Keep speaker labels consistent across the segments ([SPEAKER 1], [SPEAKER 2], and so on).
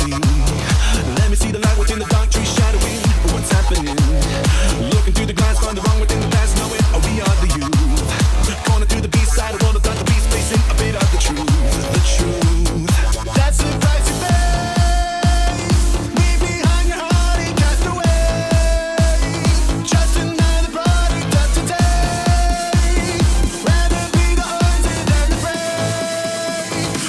[SPEAKER 1] me. Let me see the light within the dark trees shadowing what's happening. Looking through the glass, find the wrong within the past, knowing we are the youth. Corner through the beast side, a world of dark, the beast facing a bit of the truth. The truth. That's the price you pay. Leave behind your heart and cast away. Just another product of today. Rather be the hunted than the prey.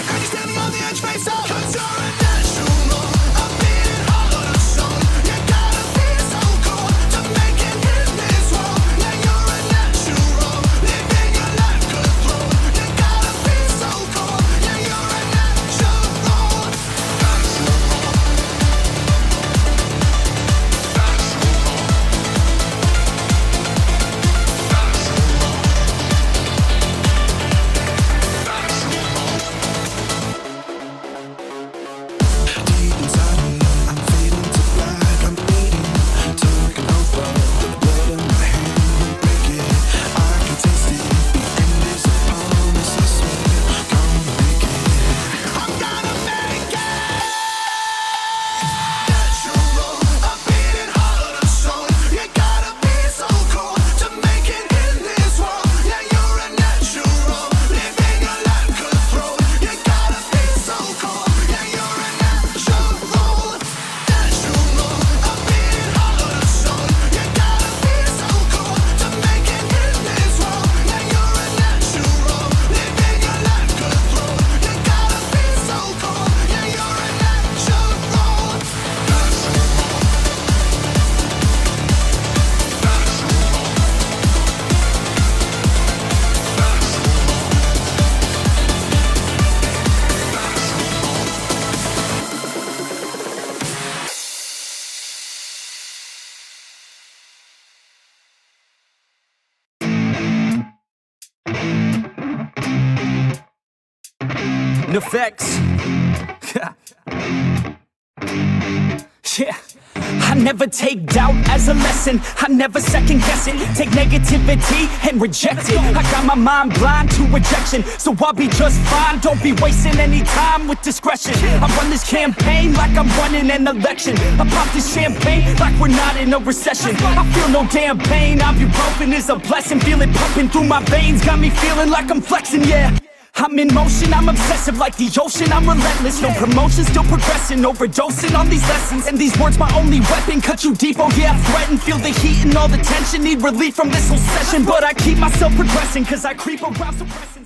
[SPEAKER 1] And you're standing on the edge, face up. 'Cause you're a natural, a beating heart of the soul. You gotta be so cool to make it in this world. Yeah, you're a natural, living your life cutthroat. You gotta be so cool. Yeah, you're a natural. Deep inside me, I'm fading to black. I'm bleeding, taking over. The blood in my hand won't break it. I can taste it. The end is upon us, I swear. Gonna make it. I'm gonna make it. Natural, a beating heart of the soul. You gotta be so cool to make it in this world. Yeah, you're a natural, living your life cutthroat. You gotta be so cool. Yeah, you're a natural. Natural, a beating heart of the soul. You gotta be so cool to make it in this world. Yeah, you're a natural, living your life cutthroat. You gotta be so cool. Yeah, you're a natural.
[SPEAKER 2] Effects. Yeah. I never take doubt as a lesson. I never second guess it. Take negativity and reject it. I got my mind blind to rejection, so I'll be just fine. Don't be wasting any time with discretion. I run this campaign like I'm running an election. I pop this champagne like we're not in a recession. I feel no damn pain. Ibuprofen is a blessing. Feel it pumping through my veins. Got me feeling like I'm flexing, yeah. I'm in motion, I'm obsessive like the ocean, I'm relentless. No promotion, still progressing, overdosing on these lessons. And these words my only weapon, cut you deep, oh yeah, I threaten. Feel the heat and all the tension, need relief from this whole session. But I keep myself progressing, cause I creep around suppressing.